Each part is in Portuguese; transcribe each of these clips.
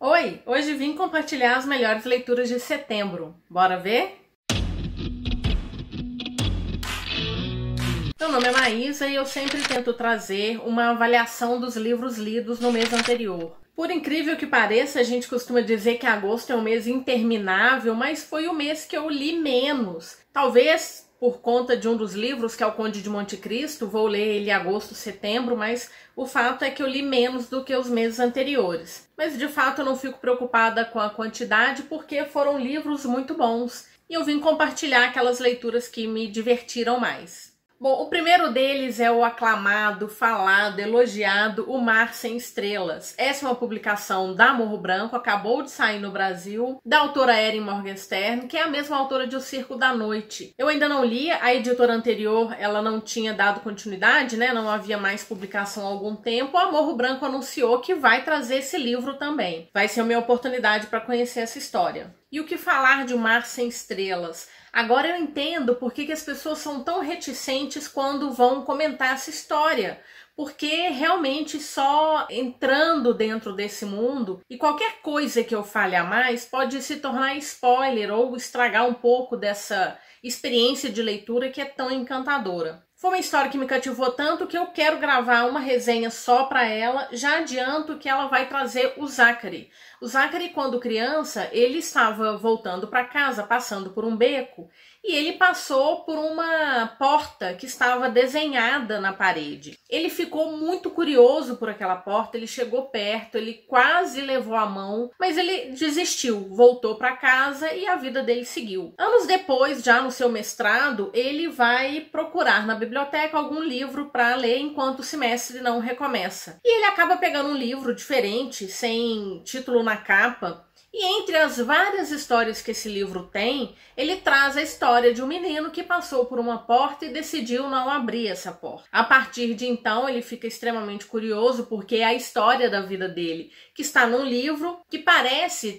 Oi, hoje vim compartilhar as melhores leituras de setembro. Bora ver? Meu nome é Maísa e eu sempre tento trazer uma avaliação dos livros lidos no mês anterior. Por incrível que pareça, a gente costuma dizer que agosto é um mês interminável, mas foi o mês que eu li menos. Talvez por conta de um dos livros, que é O Conde de Monte Cristo, vou ler ele em agosto, setembro, mas o fato é que eu li menos do que os meses anteriores. Mas de fato eu não fico preocupada com a quantidade, porque foram livros muito bons. E eu vim compartilhar aquelas leituras que me divertiram mais. Bom, o primeiro deles é o aclamado, falado, elogiado O Mar Sem Estrelas. Essa é uma publicação da Morro Branco, acabou de sair no Brasil, da autora Erin Morgenstern, que é a mesma autora de O Circo da Noite. Eu ainda não li, a editora anterior ela não tinha dado continuidade, né? Não havia mais publicação há algum tempo. A Morro Branco anunciou que vai trazer esse livro também. Vai ser a minha oportunidade para conhecer essa história. E o que falar de O Mar Sem Estrelas? Agora eu entendo por que as pessoas são tão reticentes quando vão comentar essa história. Porque realmente só entrando dentro desse mundo, e qualquer coisa que eu fale a mais pode se tornar spoiler ou estragar um pouco dessa experiência de leitura que é tão encantadora. Foi uma história que me cativou tanto que eu quero gravar uma resenha só para ela. Já adianto que ela vai trazer o Zachary. O Zachary, quando criança, ele estava voltando para casa, passando por um beco, e ele passou por uma porta que estava desenhada na parede. Ele ficou muito curioso por aquela porta, ele chegou perto, ele quase levou a mão, mas ele desistiu, voltou para casa e a vida dele seguiu. Anos depois, já no seu mestrado, ele vai procurar na biblioteca algum livro para ler enquanto o semestre não recomeça. E ele acaba pegando um livro diferente, sem título na capa, e entre as várias histórias que esse livro tem, ele traz a história de um menino que passou por uma porta e decidiu não abrir essa porta. A partir de então, ele fica extremamente curioso porque é a história da vida dele, que está num livro que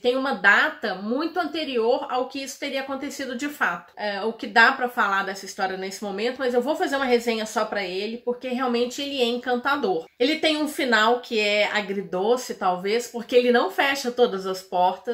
tem uma data muito anterior ao que isso teria acontecido de fato. O que dá para falar dessa história nesse momento, mas eu vou fazer uma resenha só para ele, porque realmente ele é encantador. Ele tem um final que é agridoce, talvez, porque ele não fecha todas as portas,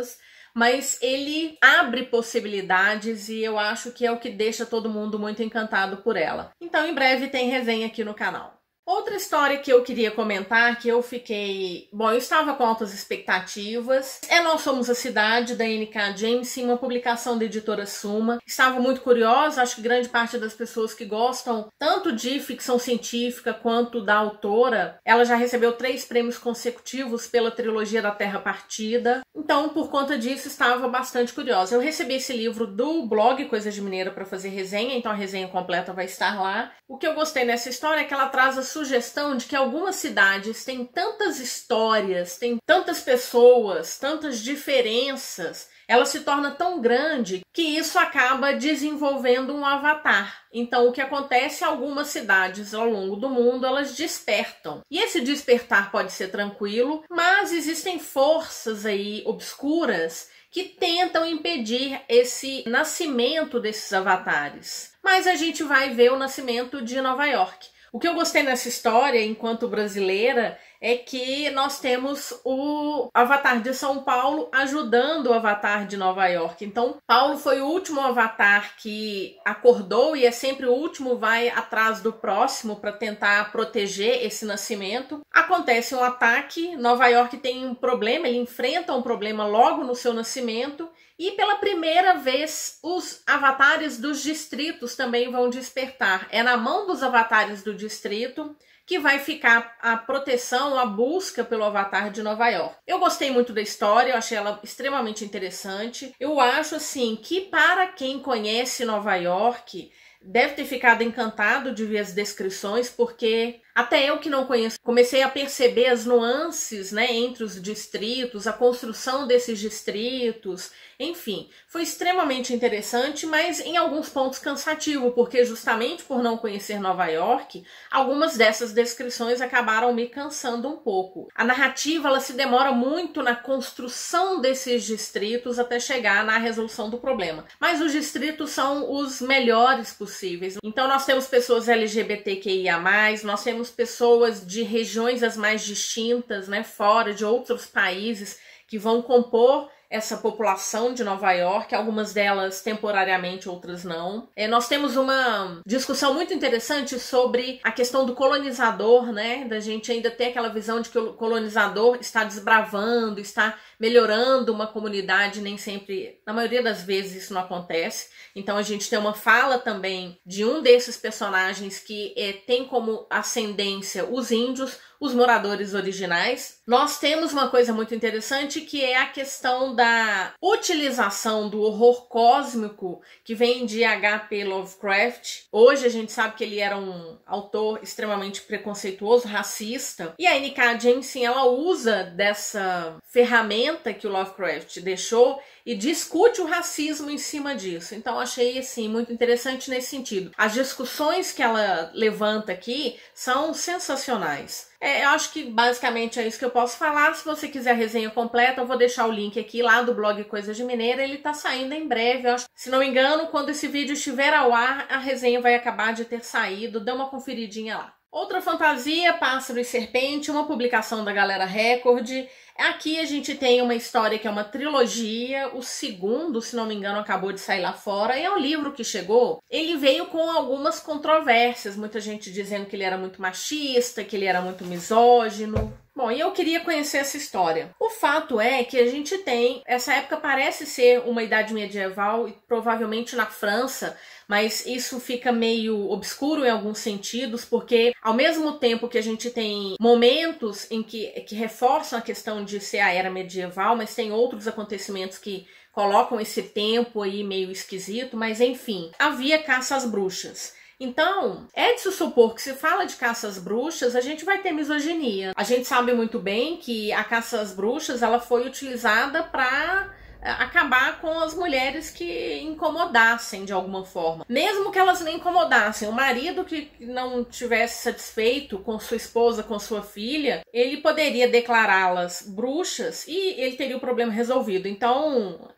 mas ele abre possibilidades e eu acho que é o que deixa todo mundo muito encantado por ela. Então, em breve tem resenha aqui no canal. Outra história que eu queria comentar, que eu fiquei... Bom, eu estava com altas expectativas. É Nós Somos a Cidade, da N.K. Jemisin, uma publicação da editora Suma. Estava muito curiosa, acho que grande parte das pessoas que gostam tanto de ficção científica quanto da autora, ela já recebeu 3 prêmios consecutivos pela trilogia da Terra Partida. Então, por conta disso, estava bastante curiosa. Eu recebi esse livro do blog Coisas de Mineira para fazer resenha, então a resenha completa vai estar lá. O que eu gostei nessa história é que ela traz a sugestão de que algumas cidades têm tantas histórias, têm tantas pessoas, tantas diferenças, ela se torna tão grande que isso acaba desenvolvendo um avatar. Então o que acontece, algumas cidades ao longo do mundo, elas despertam. E esse despertar pode ser tranquilo, mas existem forças aí obscuras que tentam impedir esse nascimento desses avatares. Mas a gente vai ver o nascimento de Nova York. O que eu gostei nessa história, enquanto brasileira, é que nós temos o Avatar de São Paulo ajudando o Avatar de Nova York. Então, Paulo foi o último Avatar que acordou e é sempre o último, vai atrás do próximo para tentar proteger esse nascimento. Acontece um ataque, Nova York tem um problema, ele enfrenta um problema logo no seu nascimento. E pela primeira vez, os avatares dos distritos também vão despertar. É na mão dos avatares do distrito que vai ficar a proteção, a busca pelo avatar de Nova York. Eu gostei muito da história, eu achei ela extremamente interessante. Eu acho, assim, que para quem conhece Nova York, deve ter ficado encantado de ver as descrições, porque até eu que não conheço, comecei a perceber as nuances, né, entre os distritos, a construção desses distritos, enfim, foi extremamente interessante, mas em alguns pontos cansativo, porque justamente por não conhecer Nova York, algumas dessas descrições acabaram me cansando um pouco. A narrativa, ela se demora muito na construção desses distritos até chegar na resolução do problema, mas os distritos são os melhores possíveis. Então nós temos pessoas LGBTQIA+, nós temos pessoas de regiões as mais distintas, né, fora de outros países, que vão compor essa população de Nova York, algumas delas temporariamente, outras não. Nós temos uma discussão muito interessante sobre a questão do colonizador, né? Da gente ainda ter aquela visão de que o colonizador está desbravando, está melhorando uma comunidade, nem sempre, na maioria das vezes isso não acontece. Então a gente tem uma fala também de um desses personagens que tem como ascendência os índios, os moradores originais. Nós temos uma coisa muito interessante que é a questão da utilização do horror cósmico que vem de H.P. Lovecraft. Hoje a gente sabe que ele era um autor extremamente preconceituoso, racista. E a N.K. Jemisin, ela usa dessa ferramenta que o Lovecraft deixou e discute o racismo em cima disso. Então achei assim muito interessante nesse sentido. As discussões que ela levanta aqui são sensacionais. Eu acho que basicamente é isso que eu posso falar. Se você quiser a resenha completa, eu vou deixar o link aqui lá do blog Coisas de Mineira. Ele tá saindo em breve. Eu acho, se não me engano, quando esse vídeo estiver ao ar, a resenha vai acabar de ter saído. Dê uma conferidinha lá. Outra fantasia, Pássaro e Serpente, uma publicação da Galera Record. Aqui a gente tem uma história que é uma trilogia, o segundo, se não me engano, acabou de sair lá fora, e é um livro que chegou. Ele veio com algumas controvérsias, muita gente dizendo que ele era muito machista, que ele era muito misógino. Bom, e eu queria conhecer essa história. O fato é que a gente tem, essa época parece ser uma idade medieval, e provavelmente na França, mas isso fica meio obscuro em alguns sentidos, porque ao mesmo tempo que a gente tem momentos em que reforçam a questão de ser a era medieval, mas tem outros acontecimentos que colocam esse tempo aí meio esquisito, mas enfim, havia caça às bruxas. Então, é de se supor que se fala de caça às bruxas, a gente vai ter misoginia. A gente sabe muito bem que a caça às bruxas ela foi utilizada para acabar com as mulheres que incomodassem de alguma forma. Mesmo que elas nem incomodassem, o marido que não tivesse satisfeito com sua esposa, com sua filha, ele poderia declará-las bruxas e ele teria o problema resolvido. Então,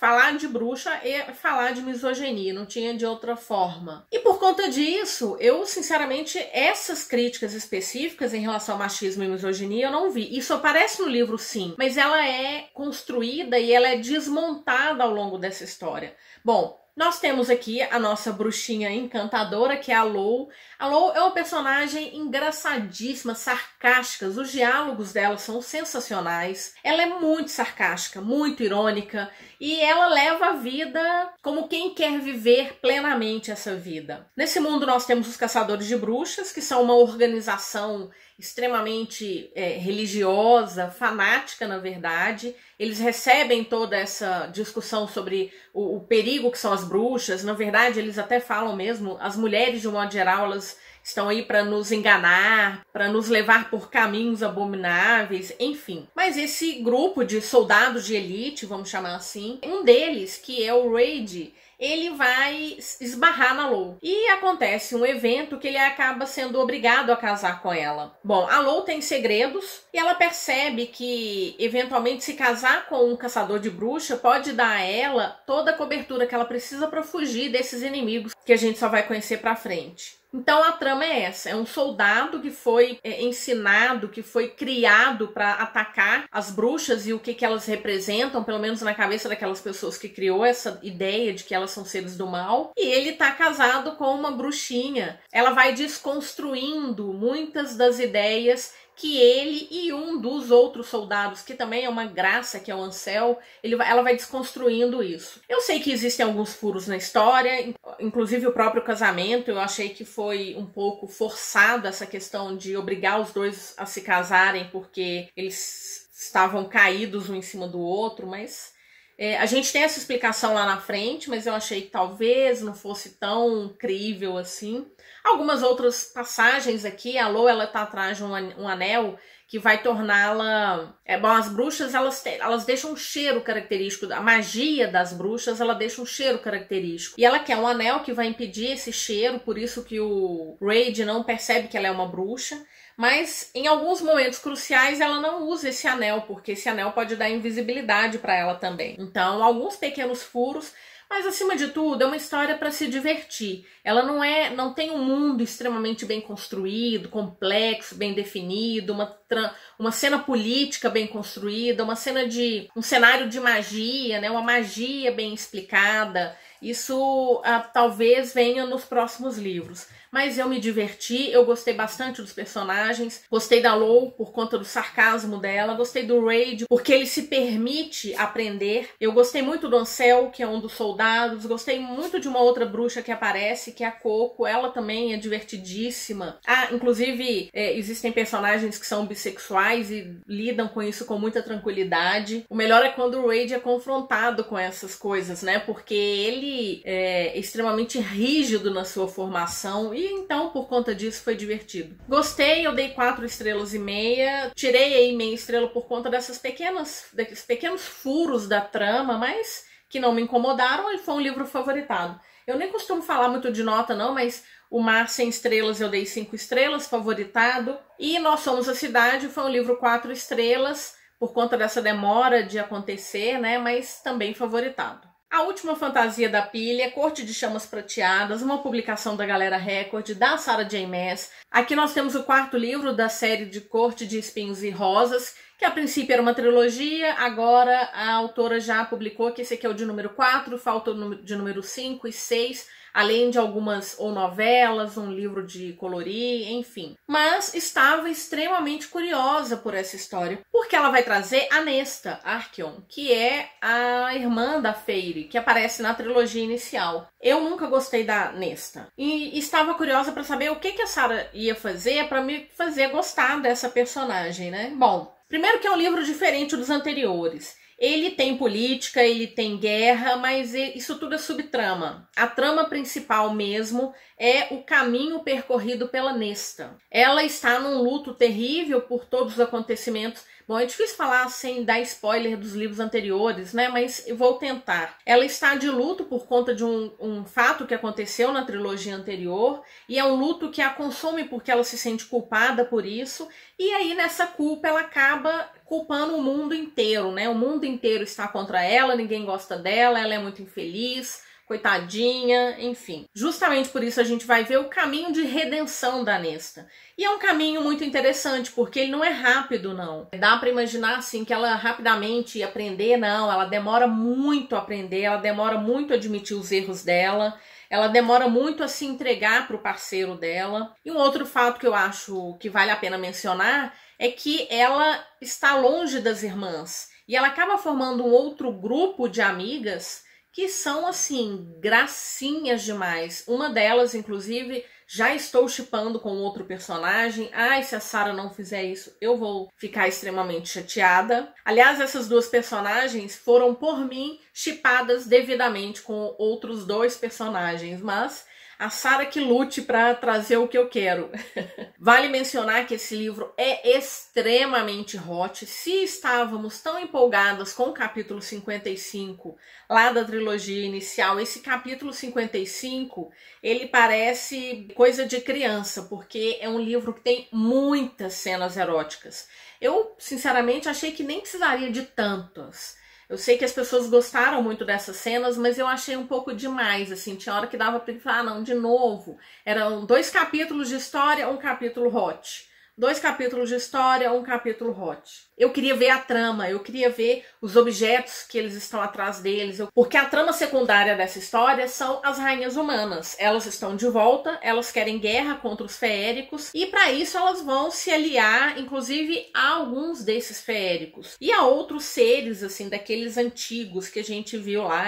falar de bruxa é falar de misoginia, não tinha de outra forma. E por conta disso, eu sinceramente, essas críticas específicas em relação ao machismo e misoginia eu não vi. Isso aparece no livro sim, mas ela é construída e ela é desmontada ao longo dessa história. Bom, nós temos aqui a nossa bruxinha encantadora, que é a Lou. A Lou é uma personagem engraçadíssima, sarcástica. Os diálogos dela são sensacionais. Ela é muito sarcástica, muito irônica. E ela leva a vida como quem quer viver plenamente essa vida. Nesse mundo nós temos os Caçadores de Bruxas, que são uma organização extremamente religiosa, fanática na verdade. Eles recebem toda essa discussão sobre o perigo que são as bruxas. Na verdade, eles até falam mesmo, as mulheres de um modo geral, elas estão aí para nos enganar, para nos levar por caminhos abomináveis, enfim. Mas esse grupo de soldados de elite, vamos chamar assim, um deles, que é o Raid, ele vai esbarrar na Lou. E acontece um evento que ele acaba sendo obrigado a casar com ela. Bom, a Lou tem segredos e ela percebe que, eventualmente, se casar com um caçador de bruxa pode dar a ela toda a cobertura que ela precisa para fugir desses inimigos que a gente só vai conhecer pra frente. Então a trama é essa, é um soldado que foi ensinado, que foi criado para atacar as bruxas e o que elas representam, pelo menos na cabeça daquelas pessoas que criou essa ideia de que elas são seres do mal. E ele tá casado com uma bruxinha. Ela vai desconstruindo muitas das ideias que ele e um dos outros soldados, que também é uma graça, que é o Ansel, ela vai desconstruindo isso. Eu sei que existem alguns furos na história, inclusive o próprio casamento, eu achei que foi um pouco forçado essa questão de obrigar os dois a se casarem, porque eles estavam caídos um em cima do outro, mas a gente tem essa explicação lá na frente, mas eu achei que talvez não fosse tão crível assim. Algumas outras passagens aqui, a Lou, ela tá atrás de um anel que vai torná-la... bom, as bruxas, elas deixam um cheiro característico, a magia das bruxas, ela deixa um cheiro característico. E ela quer um anel que vai impedir esse cheiro, por isso que o Raid não percebe que ela é uma bruxa. Mas em alguns momentos cruciais ela não usa esse anel, porque esse anel pode dar invisibilidade para ela também. Então, alguns pequenos furos, Mas, acima de tudo, é uma história para se divertir. Ela não tem um mundo extremamente bem construído, complexo, bem definido, uma cena política bem construída, um cenário de magia, né? Uma magia bem explicada. Isso talvez venha nos próximos livros. Mas eu me diverti, eu gostei bastante dos personagens, gostei da Lo por conta do sarcasmo dela, gostei do Raid porque ele se permite aprender. Eu gostei muito do Ansel, que é um dos soldados, gostei muito de uma outra bruxa que aparece, que é a Coco, ela também é divertidíssima. Inclusive, existem personagens que são bissexuais e lidam com isso com muita tranquilidade. O melhor é quando o Raid é confrontado com essas coisas, né? Porque ele é extremamente rígido na sua formação e então, por conta disso, foi divertido. Gostei, eu dei 4 estrelas e meia. Tirei aí meia estrela por conta desses pequenos furos da trama, mas que não me incomodaram. Ele foi um livro favoritado. Eu nem costumo falar muito de nota, não, mas O Mar Sem Estrelas eu dei 5 estrelas, favoritado. E Nós Somos a Cidade foi um livro 4 estrelas, por conta dessa demora de acontecer, né? Mas também favoritado. A última fantasia da pilha é Corte de Chamas Prateadas, uma publicação da Galera Record, da Sarah J. Maas. Aqui nós temos o 4º livro da série de Corte de Espinhos e Rosas, que a princípio era uma trilogia, agora a autora já publicou que esse aqui é o de número 4, falta o de número 5 e 6, além de algumas ou novelas, um livro de colorir, enfim. Mas estava extremamente curiosa por essa história, porque ela vai trazer a Nesta Archeon, que é a irmã da Feyre, que aparece na trilogia inicial. Eu nunca gostei da Nesta e estava curiosa para saber o que a Sarah ia fazer para me fazer gostar dessa personagem, né? Bom, primeiro que é um livro diferente dos anteriores. Ele tem política, ele tem guerra, mas isso tudo é subtrama. A trama principal mesmo é o caminho percorrido pela Nesta. Ela está num luto terrível por todos os acontecimentos. Bom, é difícil falar sem dar spoiler dos livros anteriores, né? Mas eu vou tentar. Ela está de luto por conta de um fato que aconteceu na trilogia anterior, e é um luto que a consome porque ela se sente culpada por isso, e aí nessa culpa ela acaba culpando o mundo inteiro, né? O mundo inteiro está contra ela, ninguém gosta dela, ela é muito infeliz, coitadinha, enfim. Justamente por isso a gente vai ver o caminho de redenção da Nesta. E é um caminho muito interessante, porque ele não é rápido, não. Dá pra imaginar, assim, que ela rapidamente ia aprender, não. Ela demora muito a aprender, ela demora muito a admitir os erros dela, ela demora muito a se entregar pro parceiro dela. E um outro fato que eu acho que vale a pena mencionar é que ela está longe das irmãs. E ela acaba formando um outro grupo de amigas que são, assim, gracinhas demais. Uma delas, inclusive, já estou shippando com outro personagem. Ai, se a Sarah não fizer isso, eu vou ficar extremamente chateada. Aliás, essas duas personagens foram, por mim, shippadas devidamente com outros 2 personagens, mas a Sarah que lute para trazer o que eu quero. Vale mencionar que esse livro é extremamente hot. Se estávamos tão empolgadas com o capítulo 55 lá da trilogia inicial, esse capítulo 55, ele parece coisa de criança, porque é um livro que tem muitas cenas eróticas. Eu, sinceramente, achei que nem precisaria de tantas. Eu sei que as pessoas gostaram muito dessas cenas, mas eu achei um pouco demais, assim. Tinha hora que dava pra falar, não, de novo. Eram 2 capítulos de história, um capítulo hot. 2 capítulos de história, um capítulo hot. Eu queria ver a trama, eu queria ver os objetos que eles estão atrás deles. Porque a trama secundária dessa história são as rainhas humanas. Elas estão de volta, elas querem guerra contra os feéricos. E para isso elas vão se aliar, inclusive, a alguns desses feéricos. E a outros seres, assim, daqueles antigos que a gente viu lá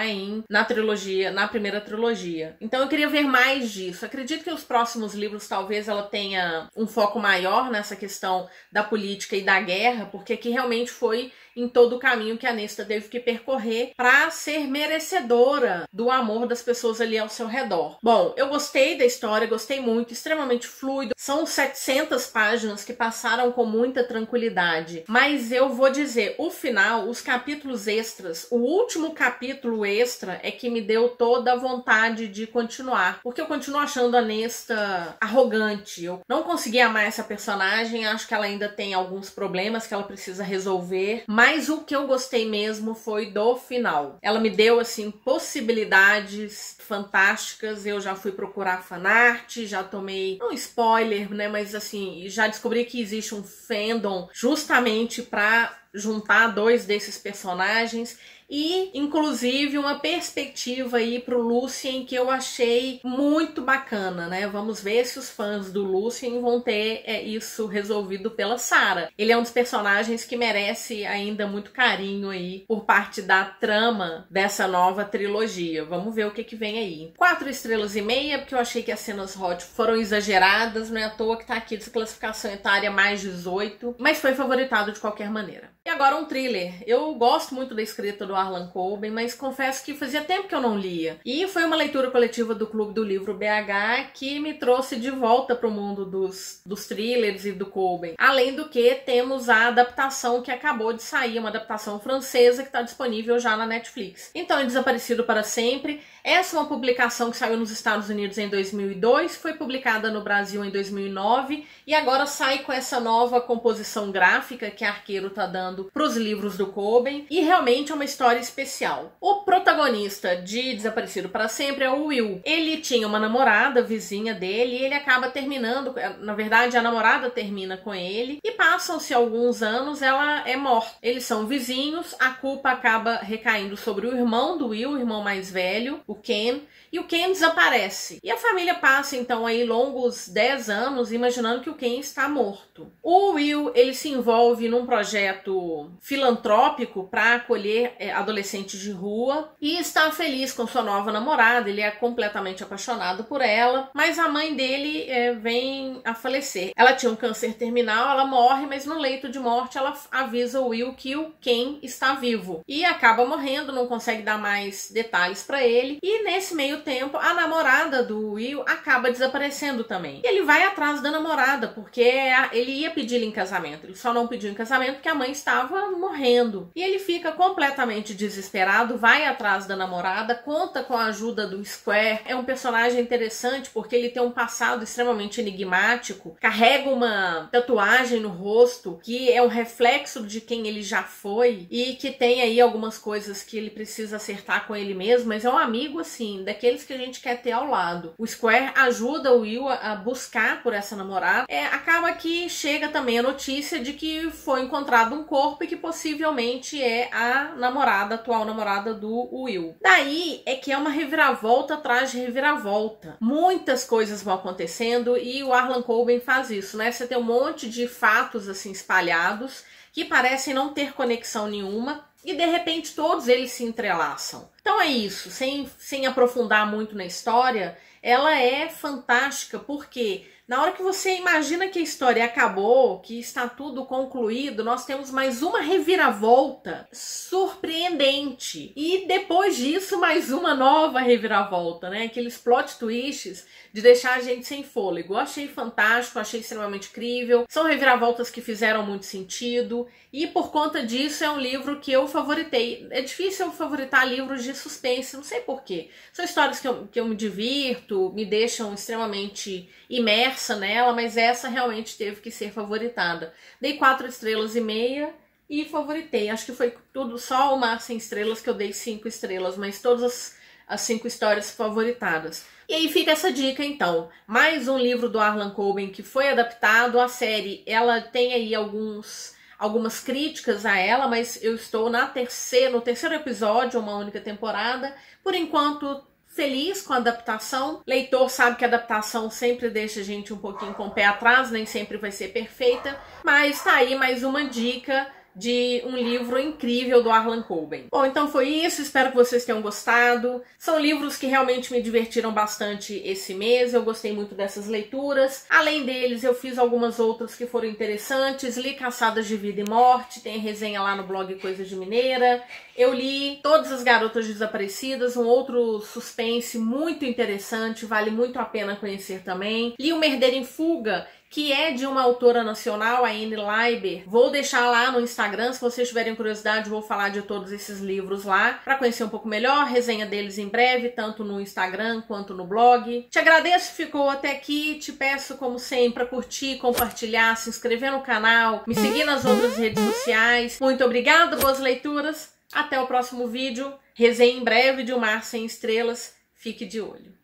na trilogia, na primeira trilogia. Então eu queria ver mais disso. Acredito que os próximos livros talvez ela tenha um foco maior nessa questão da política e da guerra, porque aqui realmente foi em todo o caminho que a Nesta teve que percorrer para ser merecedora do amor das pessoas ali ao seu redor. Bom, eu gostei da história, gostei muito, extremamente fluido. São 700 páginas que passaram com muita tranquilidade. Mas eu vou dizer, o final, os capítulos extras, o último capítulo extra é que me deu toda a vontade de continuar. Porque eu continuo achando a Nesta arrogante. Eu não consegui amar essa personagem, acho que ela ainda tem alguns problemas que ela precisa resolver. Mas mas o que eu gostei mesmo foi do final. Ela me deu, assim, possibilidades fantásticas. Eu já fui procurar fanart, já tomei um spoiler, né, mas assim, já descobri que existe um fandom justamente pra juntar dois desses personagens e, inclusive, uma perspectiva aí pro Lucien que eu achei muito bacana, né? Vamos ver se os fãs do Lucien vão ter isso resolvido pela Sarah. Ele é um dos personagens que merece ainda muito carinho aí por parte da trama dessa nova trilogia. Vamos ver o que vem aí. 4 estrelas e meia, porque eu achei que as cenas hot foram exageradas, não é à toa que tá aqui desclassificação etária mais 18, mas foi favoritado de qualquer maneira. E agora um thriller. Eu gosto muito da escrita do Harlan Coben, mas confesso que fazia tempo que eu não lia. E foi uma leitura coletiva do Clube do Livro BH que me trouxe de volta para o mundo dos thrillers e do Coben. Além do que, temos a adaptação que acabou de sair, uma adaptação francesa que está disponível já na Netflix. Então, é Desaparecido para Sempre. Essa é uma publicação que saiu nos Estados Unidos em 2002, foi publicada no Brasil em 2009 e agora sai com essa nova composição gráfica que a Arqueiro tá dando para os livros do Coben, e realmente é uma história especial. O protagonista de Desaparecido para Sempre é o Will. Ele tinha uma namorada vizinha dele e ele acaba terminando, na verdade a namorada termina com ele e passam-se alguns anos, ela é morta. Eles são vizinhos, a culpa acaba recaindo sobre o irmão do Will, o irmão mais velho, o Ken, e o Ken desaparece. E a família passa então aí longos 10 anos imaginando que o Ken está morto. O Will, ele se envolve num projeto filantrópico para acolher adolescentes de rua e está feliz com sua nova namorada, ele é completamente apaixonado por ela, mas a mãe dele vem a falecer. Ela tinha um câncer terminal, ela morre, mas no leito de morte ela avisa o Will que o Ken está vivo e acaba morrendo, não consegue dar mais detalhes para ele. E nesse meio tempo, a namorada do Will acaba desaparecendo também. E ele vai atrás da namorada, porque ele ia pedir-lhe em casamento. Ele só não pediu em casamento porque a mãe estava morrendo. E ele fica completamente desesperado, vai atrás da namorada, conta com a ajuda do Square. É um personagem interessante porque ele tem um passado extremamente enigmático, carrega uma tatuagem no rosto que é um reflexo de quem ele já foi e que tem aí algumas coisas que ele precisa acertar com ele mesmo, mas é um amigo, assim, daqueles que a gente quer ter ao lado. O Square ajuda o Will a buscar por essa namorada. Acaba que chega também a notícia de que foi encontrado um corpo e que possivelmente é a namorada, a atual namorada do Will. Daí é que é uma reviravolta atrás de reviravolta. Muitas coisas vão acontecendo e o Harlan Coben faz isso, né? Você tem um monte de fatos, assim, espalhados que parecem não ter conexão nenhuma e de repente todos eles se entrelaçam. Então é isso, sem aprofundar muito na história, ela é fantástica porque na hora que você imagina que a história acabou, que está tudo concluído, nós temos mais uma reviravolta surpreendente. E depois disso, mais uma nova reviravolta, né? Aqueles plot twists de deixar a gente sem fôlego. Eu achei fantástico, achei extremamente incrível. São reviravoltas que fizeram muito sentido. E por conta disso é um livro que eu favoritei. É difícil eu favoritar livros de suspense, não sei porquê. São histórias que eu me divirto, me deixam extremamente imersa nela, mas essa realmente teve que ser favoritada. Dei 4 estrelas e meia e favoritei. Acho que foi tudo, só o Mar Sem Estrelas que eu dei 5 estrelas, mas todas as 5 histórias favoritadas. E aí fica essa dica então. Mais um livro do Harlan Coben que foi adaptado. A série, ela tem aí algumas críticas a ela, mas eu estou no terceiro episódio, uma única temporada. Por enquanto, feliz com a adaptação. Leitor sabe que a adaptação sempre deixa a gente um pouquinho com o pé atrás, nem sempre vai ser perfeita, mas tá aí mais uma dica de um livro incrível do Harlan Coben. Bom, então foi isso, espero que vocês tenham gostado. São livros que realmente me divertiram bastante esse mês, eu gostei muito dessas leituras. Além deles, eu fiz algumas outras que foram interessantes, li Caçadas de Vida e Morte, tem resenha lá no blog Coisas de Mineira. Eu li Todas as Garotas Desaparecidas, um outro suspense muito interessante, vale muito a pena conhecer também. Li O Merdeiro em Fuga, que é de uma autora nacional, a Anne Leiber. Vou deixar lá no Instagram, se vocês tiverem curiosidade, vou falar de todos esses livros lá, para conhecer um pouco melhor, resenha deles em breve, tanto no Instagram quanto no blog. Te agradeço que ficou até aqui, te peço, como sempre, para curtir, compartilhar, se inscrever no canal, me seguir nas outras redes sociais. Muito obrigada, boas leituras, até o próximo vídeo, resenha em breve de O Mar Sem Estrelas, fique de olho.